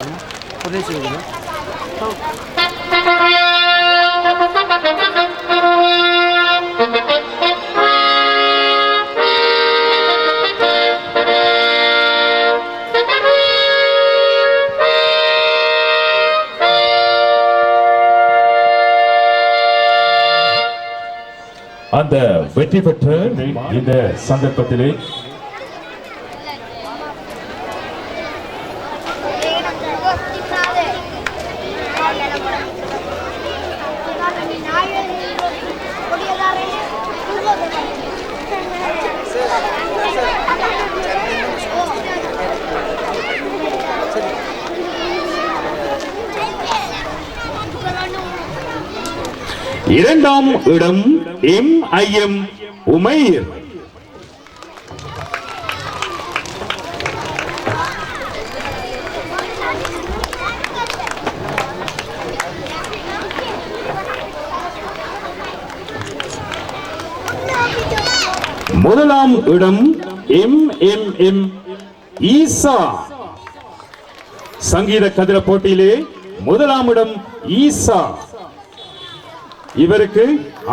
보내주거든요. அந்த வெற்றி பெற்ற இந்த சந்தர்ப்பத்திலே இரண்டாம் இடம் MIM உமைர், முதலாம் இடம் MMM ஈசா. சங்கீத கதிர போட்டியிலே முதலாம் இடம் ஈசா. இவருக்கு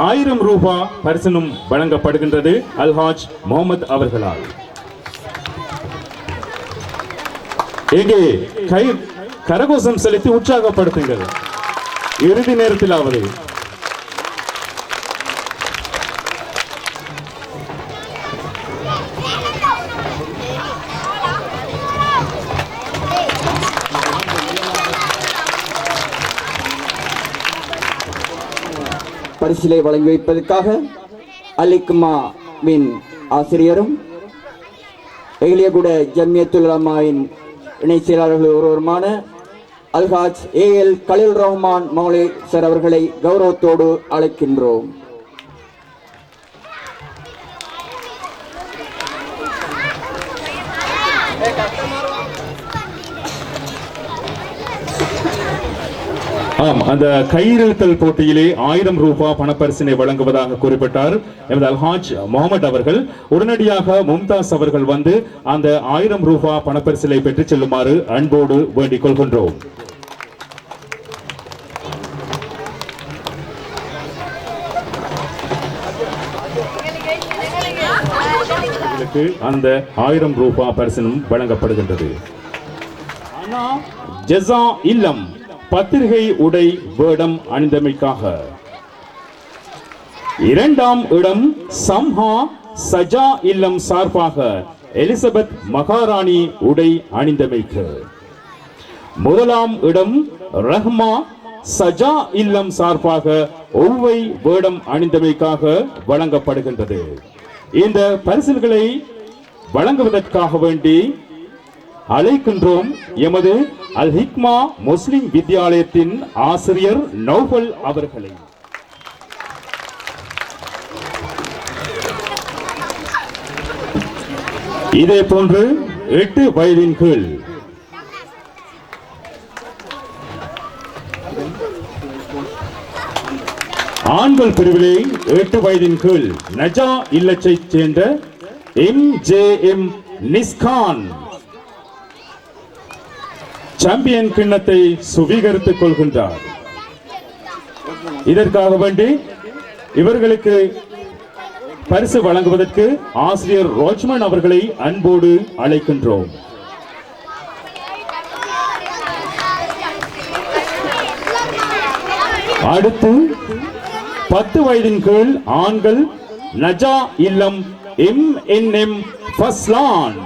1000 ரூபாய் பரிசனும் வழங்கப்படுகின்றது அல்ஹாஜ் முகமது அவர்களால். எங்கே கரகோஷம் செலுத்தி உற்சாகப்படுத்துங்கள். இறுதி நேரத்தில் ஆவது பரிசிலை வழங்கி வைப்பதற்காக அலிக்மாவின் ஆசிரியரும் எகிலியகுட ஜம்மியத்துல் உலமாவின் இணை செயலாளர்கள் ஒருவருமான அல்ஹாஜ் AL கலீல் ரஹ்மான் மௌலை சார் அவர்களை கௌரவத்தோடு அழைக்கின்றோம். அந்த கயிறிழுத்தல் போட்டியிலே 1000 ரூபாய் பணப்பரிசினை வழங்குவதாக குறிப்பிட்டார் எமது அல்ஹாஜ் முகமது அவர்கள். உடனடியாக மும்தாஸ் அவர்கள் வந்து அந்த 1000 ரூபாய் பணப்பரிசிலை பெற்றுச் செல்லுமாறு அன்போடு வேண்டிக் கொள்கின்றோம். அந்த 1000 ரூபாய் பரிசனும் வழங்கப்படுகின்றது. ஜஸா இல்லம் பத்திரிகை உடை வேடம் அணிந்தமைக்காக இரண்டாம் இடம் சம்ஹா சஜா இல்லம் சார்பாக எலிசபெத் மகாராணி உடை அணிந்தமைக்கு, முதலாம் இடம் ரஹ்மா சஜா இல்லம் சார்பாக ஒவ்வை வேடம் அணிந்தமைக்காக வழங்கப்படுகின்றது. இந்த பரிசுகளை வழங்குவதற்காக வேண்டி அழைக்கின்றோம் எமது அல் ஹிக்மா முஸ்லிம் வித்யாலயத்தின் ஆசிரியர் நௌஃபல் அவர்களை. இதே போன்று 8 வயதின் கீழ் ஆண்கள் பிரிவிலே 8 வயதின் கீழ் நஜா இல்லத்தைச் சேர்ந்த MJM நிஸ்கான் சாம்பியன் கிண்ணத்தை சுவீகரித்துக் கொள்கின்றார். இதற்காக வேண்டி இவர்களுக்கு பரிசு வழங்குவதற்கு ஆசிரியர் ரோஜ்மன் அவர்களை அன்போடு அழைக்கின்றோம். அடுத்து 10 வயதின் கீழ் ஆண்கள் நஜா இல்லம் MNM ஃபஸ்லான்,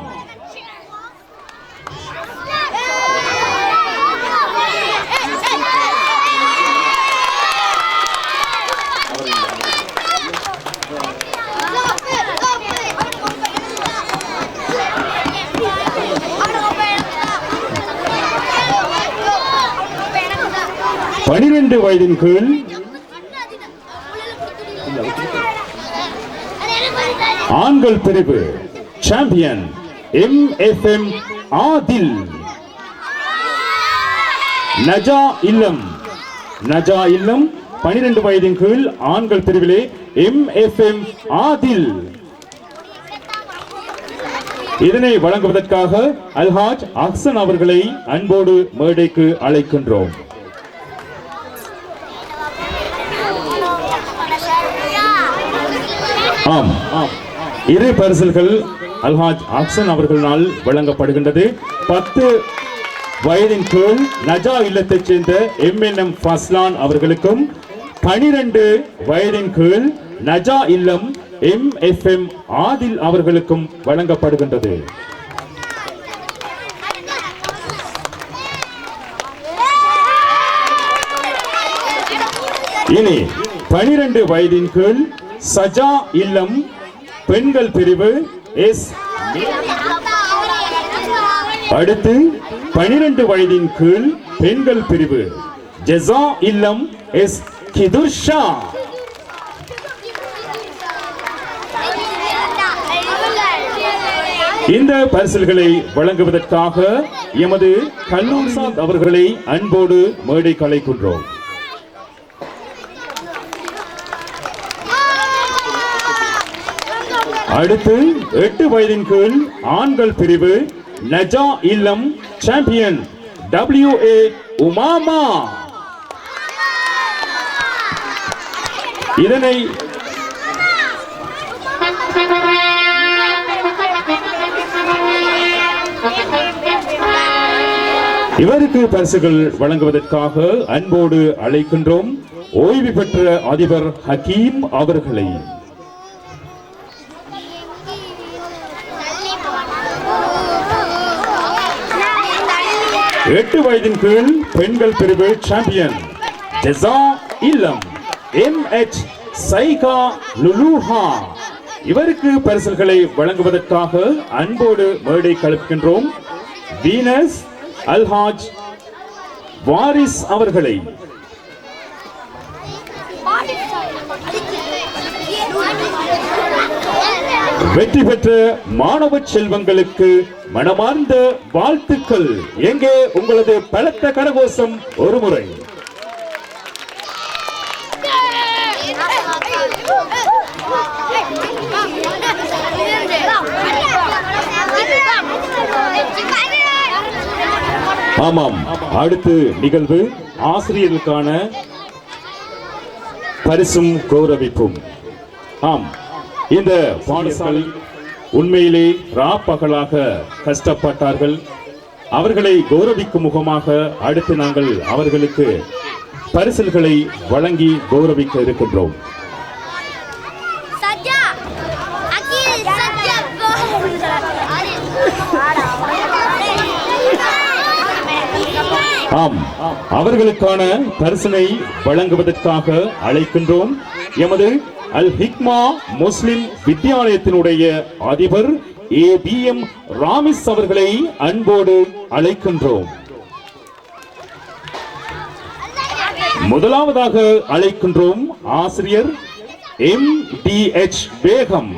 பனிரெண்டு வயதின் கீழ் ஆண்கள் பிரிவு சாம்பியன் MFM ஆதில். நஜா இல்லம் 12 வயதின் கீழ் ஆண்கள் பிரிவிலே MFM ஆதில். இதனை வழங்குவதற்காக அல்ஹாஜ் அஹ்சன் அவர்களை அன்போடு மேடைக்கு அழைக்கின்றோம். ஆம், இரு பரிசில்கள் அல்ஹாஜ் அஹ்சன் அவர்களால் வழங்கப்படுகின்றது. 10 வயதின் கீழ் நஜா இல்லத்தைச் சேர்ந்த MNM ஃபஸ்லான் அவர்களுக்கும், 12 வயதின் கீழ் நஜா இல்லம் MFM ஆதில் அவர்களுக்கும் வழங்கப்படுகின்றது. இனி 12 வயதின் கீழ் சஜா இல்லம் பெண்கள் பிரிவு எஸ். அடுத்து 12 வயதின் கீழ் பெண்கள் பிரிவு ஜெசா இல்லம் எஸ் கிதுர்ஷா. இந்த பரிசில்களை வழங்குவதற்காக எமது கல்லூரி அவர்களை அன்போடு மேடைக்கு அழைக்கின்றோம். அடுத்து 8 வயதின் கீழ் ஆண்கள் பிரிவு நஜா இல்லம் சாம்பியன் WA உமாமா. இதனை இவருக்கு பரிசுகள் வழங்குவதற்காக அன்போடு அழைக்கின்றோம் ஓய்வு பெற்ற அதிபர் ஹக்கீம் அவர்களை. எட்டு வயதின் கீழ் பெண்கள் பிரிவு சாம்பியன் ஜெசா இல்லம் MH சைகா லுலுஹா. இவருக்கு பரிசுகளை வழங்குவதற்காக அன்போடு மேடை கலக்கின்றோம் வீனஸ் அல்ஹாஜ் வாரிஸ் அவர்களை. வெற்றி பெற்ற மாணவ செல்வங்களுக்கு மனமார்ந்த வாழ்த்துக்கள். எங்கே உங்களது பலத்த கரகோஷம் ஒரு முறை. ஆமாம், அடுத்து நிகழ்வு ஆசிரியர்களுக்கான பரிசும் கௌரவிப்பும். ஆம், இந்த பாடசாலை உண்மையிலே ராப்பகலாக கஷ்டப்பட்டார்கள். அவர்களை கௌரவிக்கும் முகமாக அடுத்து நாங்கள் அவர்களுக்கு பரிசுகளை வழங்கி கௌரவிக்க இருக்கின்றோம். ஆம், அவர்களுக்கான பரிசினை வழங்குவதற்காக அழைக்கின்றோம் எமது அல் ஹிக்மா முஸ்லிம் வித்தியாலயத்தினுடைய அதிபர் ABM ராமிஸ் அவர்களை அன்போடு அழைக்கின்றோம். முதலாவதாக அழைக்கின்றோம் ஆசிரியர் MDH பேகம்.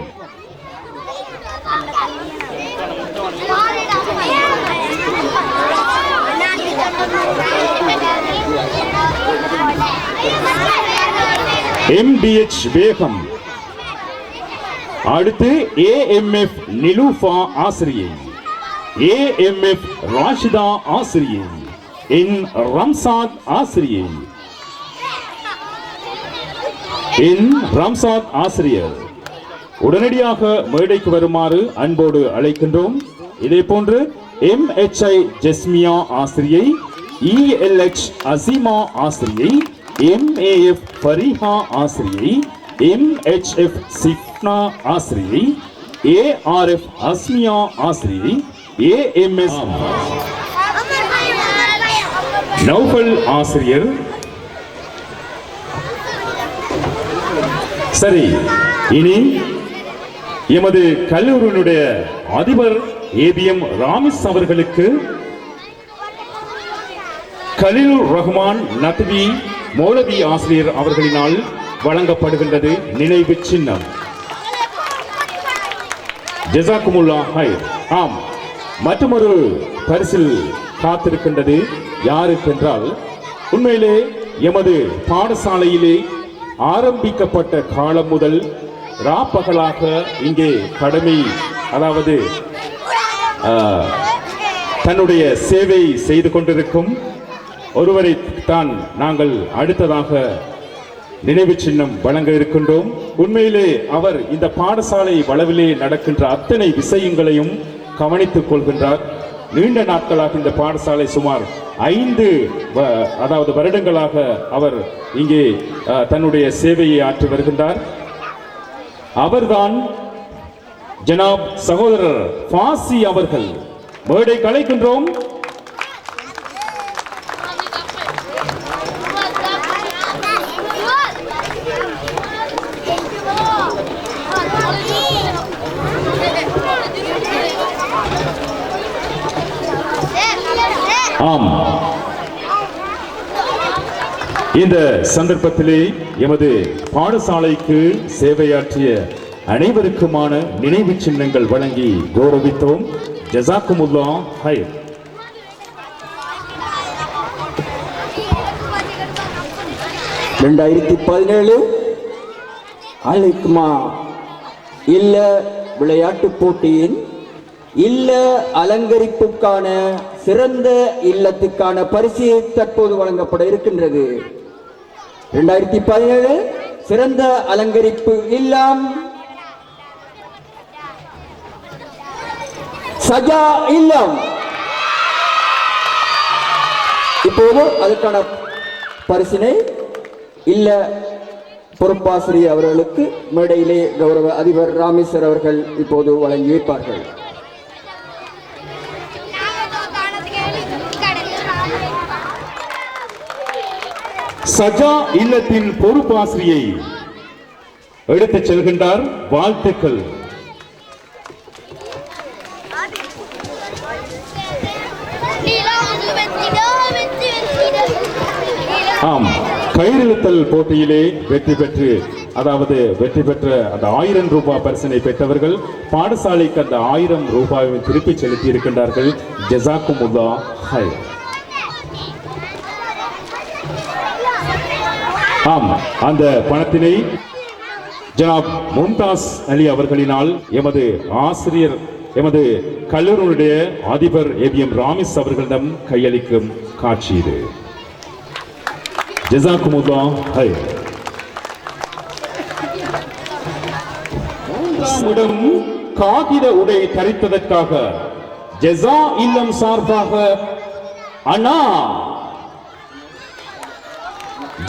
MDH பேகம். அடுத்து AMF நிலூஃபா ஆசிரியை, AMF ராஷிதா ஆசிரியை, N ரம்சாத் ஆசிரியை, N ரம்சாத் ஆசிரியர் உடனடியாக மேடைக்கு வருமாறு அன்போடு அழைக்கின்றோம். இதே போன்று MHI ஜெஸ்மியா ஆசிரியை, ELH அசீமா ஆசிரியை, MAF ஃபரிஹா ஆசிரியை, MHF சிப்னா ஆசிரியை, ARF அஸ்மியா ஆசிரியை, AMS நௌஃபல் ஆசிரியர். சரி, இனி எமது கல்லூரியினுடைய அதிபர் ABM ராமிஸ் அவர்களுக்கு கலீல் ரஹ்மான் நத்வி மௌலவி ஆசிரியர் அவர்களினால் வழங்கப்படுகின்றது நினைவு சின்னம். ஜஸாக்குமுல்லா ஹைர். ஆம், மற்றொரு பரிசில் காத்திருக்கின்றது. யாருக்கென்றால் உண்மையிலே எமது பாடசாலையிலே ஆரம்பிக்கப்பட்ட காலம் முதல் ராப்பகலாக இங்கே கடமை, அதாவது தன்னுடைய சேவை செய்து கொண்டிருக்கும் ஒருவரை தான் நாங்கள் அடுத்ததாக நினைவு சின்னம் வழங்க இருக்கின்றோம். உண்மையிலே அவர் இந்த பாடசாலை வளவிலே நடக்கின்ற அத்தனை விஷயங்களையும் கவனித்துக் கொள்கின்றார். நீண்ட நாட்களாக இந்த பாடசாலை சுமார் 5 வருடங்களாக அவர் இங்கே தன்னுடைய சேவையை ஆற்றி வருகின்றார். அவர்தான் ஜனாப் சகோதரர் ஃபாசி அவர்கள். மேடை கலைக்கின்றோம். ஆம், இந்த சந்தர்ப்பத்திலே எமது பாடசாலைக்கு சேவையாற்றிய அனைவருக்குமான நினைவு சின்னங்கள் வழங்கி கௌரவித்தோம். ஜஸாக்குமுல்லாஹ் ஹைர். அல்-ஹிக்மா இல்ல விளையாட்டுப் போட்டியின் இல்ல அலங்கரிப்புக்கான சிறந்த இல்லத்துக்கான பரிசு தற்போது வழங்கப்பட இருக்கின்றது. 2017 சிறந்த அலங்கரிப்பு இல்லம் சஜா இல்லம். இப்போது அதுக்கான பரிசினை இல்ல பொறுப்பாசிரியர் அவர்களுக்கு மேடையிலே கௌரவ அதிபர் ராமேஸ்வர் அவர்கள் இப்போது வழங்கி வைப்பார்கள். சஜா இல்லத்தின் பொறுப்பாசிரியை எடுத்துச் செல்கின்றார். வாழ்த்துக்கள். ஆம், கயிறிழுத்தல் போட்டியிலே வெற்றி பெற்ற அந்த 1000 ரூபாய் பரிசினை பெற்றவர்கள் பாடசாலைக்கு அந்த 1000 ரூபாயை திருப்பி செலுத்தி இருக்கின்றார்கள். ஜஸாக்குமுல்லாஹ் ஹைர். ஆம், அந்த பணத்தினை ஜனாப் மும்தாஸ் அலி அவர்களினால் எமது ஆசிரியர் எமது கல்லூரியுடைய அதிபர் ஏபிஎம் ராமிஸ் அவர்களிடம் கையளிக்கும் காட்சி இது. ஜஸாக்குமுல்லாஹ் ஹைர். காகித உடை தரித்ததற்காக ஜஸா இல்லம் சார்பாக அண்ணா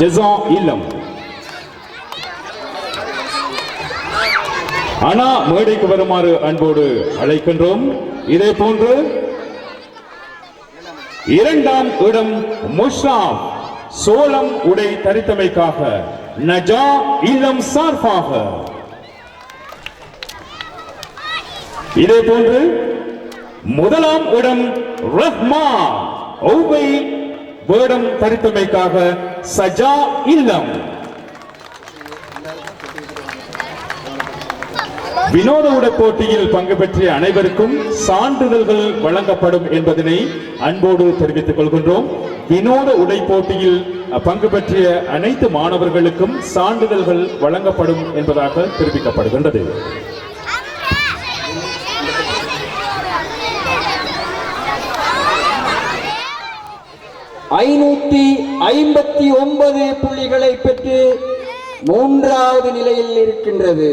ஜஸா இல்லம் அண்ணா மேடைக்கு வருமாறு அன்போடு அழைக்கின்றோம். இதே போன்று 2ஆம் இடம் முஷ்ராப் சோளம் உடை தரித்தமைக்காக நஜா இல்லம் சார்பாக. இதே போன்று 1ஆம் இடம் ரஹ்மா ஒவ்வை வேடம் தரித்தமைக்காக சஜா இல்லம். வினோத உடை போட்டியில் பங்கு பெற்ற அனைவருக்கும் சான்றிதழ்கள் வழங்கப்படும் என்பதனை அன்போடு தெரிவித்துக் கொள்கின்றோம். வினோத உடை போட்டியில் பங்கு பெற்ற அனைத்து மாணவர்களுக்கும் சான்றிதழ்கள் வழங்கப்படும் என்பதாக தெரிவிக்கப்படுகின்றது. ஐநூற்றி 59 புள்ளிகளை பெற்று 3வது நிலையில் இருக்கின்றது.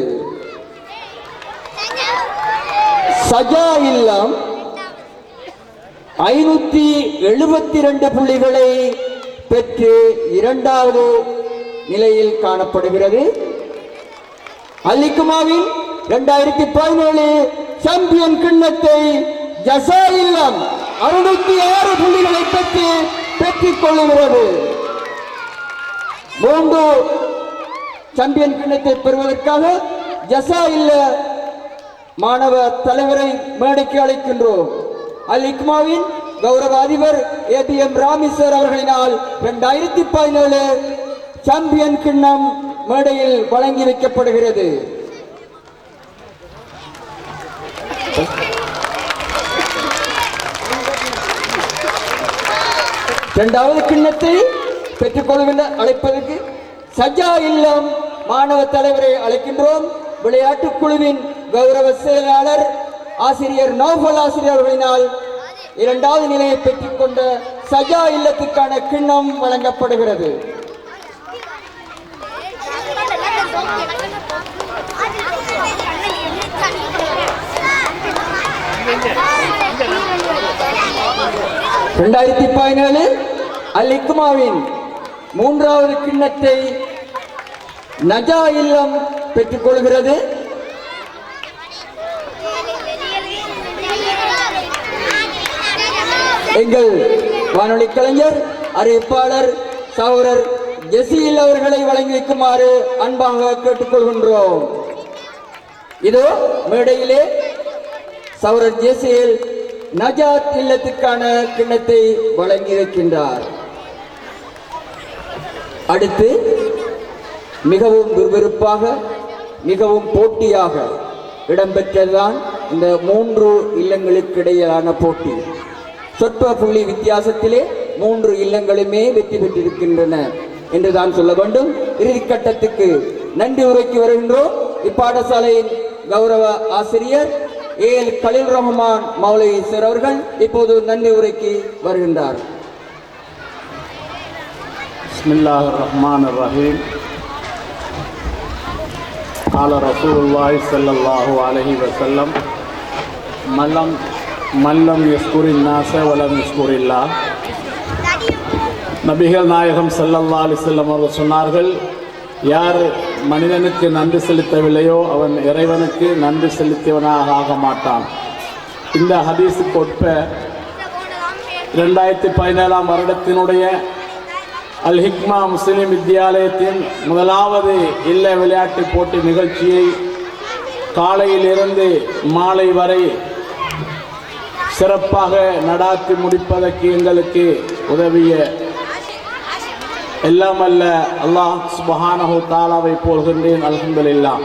சஜா இல்லம் 572 புள்ளிகளை பெற்று 2வது நிலையில் காணப்படுகிறது. அல்-ஹிக்மாவின் 2017 சாம்பியன் கிண்ணத்தை ஜஸா இல்லம் 606 புள்ளிகளை பெற்றுக் கொள்ளுகிறது. 3 சாம்பியன் கிண்ணத்தை பெறுவதற்காக ஜஸா இல்ல மாணவ தலைவரை மேடைக்கு அழைக்கின்றோம். அல்-ஹிக்மாவின் கௌரவ அதிபர் ஏபிஎம் ராமேஸ்வர் அவர்களினால் 2017 சாம்பியன் கிண்ணம் மேடையில் வழங்கி வைக்கப்படுகிறது. இரண்டாவது கிண்ணத்தை பெற்றுக்கொள்கின்ற அழைப்பதற்கு சஜா இல்லம் மாணவ தலைவரை அழைக்கின்றோம். விளையாட்டுக் குழுவின் கௌரவ செயலாளர் ஆசிரியர் நௌஃபல் ஆசிரியர் அவர்களினால் இரண்டாவது நிலையை பெற்றுக்கொண்ட சஜா இல்லத்துக்கான கிண்ணம் வழங்கப்படுகிறது. இரண்டாயிரத்தி 17 அல் இக்மாவின் மூன்றாவது கிண்ணத்தை நஜா இல்லம் பெற்றுக்கொள்கிறது. எங்கள் வானொலி கலைஞர் அறிவிப்பாளர் சகோதரர் ஜெசில் அவர்களை வழங்கி வைக்குமாறு அன்பாக கேட்டுக்கொள்கின்றோம். இதோ மேடையிலே சகோதரர் ஜெசில் நஜாத் இல்லத்துக்கான கிண்ணத்தை வழங்கி வைக்கின்றார். அடுத்து மிகவும் விறுவிறுப்பாக மிகவும் போட்டியாக இடம்பெற்றதுதான் இந்த 3 இல்லங்களுக்கு இடையிலான போட்டி. சொற்ப புள்ளி வித்தியாசத்திலே 3 இல்லங்களுமே வெற்றி பெற்றிருக்கின்றன என்றுதான் சொல்ல வேண்டும். இறுதிக்கட்டத்துக்கு நன்றி உரைக்கு வருகின்றோம். இப்பாடசாலையின் கௌரவ ஆசிரியர் ஏஎல் கலீல் ரஹ்மான் மௌலவி சார் அவர்கள் இப்போது நன்றி உரைக்கு வருகின்றார். பிஸ்மில்லாஹிர் ரஹ்மானிர் ரஹீம். قال رسول الله صلى الله عليه وسلم من لم يشكر الناس ولم يشكر الله. நபிகள் நாயகம் ஸல்லல்லாஹு அலைஹி வஸல்லம் அவர்கள் சொன்னார்கள், யார் மனிதனுக்கு நன்றி செலுத்தவில்லையோ அவன் இறைவனுக்கு நன்றி செலுத்தியவனாக ஆக மாட்டான். இந்த ஹதீஸுக்கு ஒப்ப 2017 வருடத்தினுடைய அல் ஹிக்மா முஸ்லிம் வித்தியாலயத்தின் முதலாவது இல்ல விளையாட்டு போட்டி நிகழ்ச்சியை காலையிலிருந்து மாலை வரை சிறப்பாக நடாத்தி முடிப்பதற்கு எங்களுக்கு உதவிய எல்லாம் அல்ல அல்லாஹ் சுப்ஹானஹு தஆலாவை போல்கின்றேன். அல்ஹம்துலில்லாஹ்.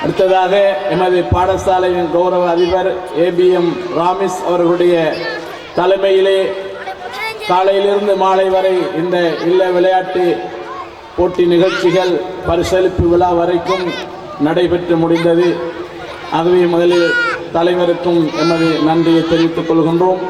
அடுத்ததாக எமது பாடசாலையின் கௌரவ அதிபர் ABM ராமிஸ் அவர்களுடைய தலைமையிலே காலையிலிருந்து மாலை வரை இந்த இல்ல விளையாட்டு போட்டி நிகழ்ச்சிகள் பரிசளிப்பு விழா வரைக்கும் நடைபெற்று முடிந்தது. ஆகவே முதலில் தலைவருக்கும் எமது நன்றியை தெரிவித்துக் கொள்கின்றோம்.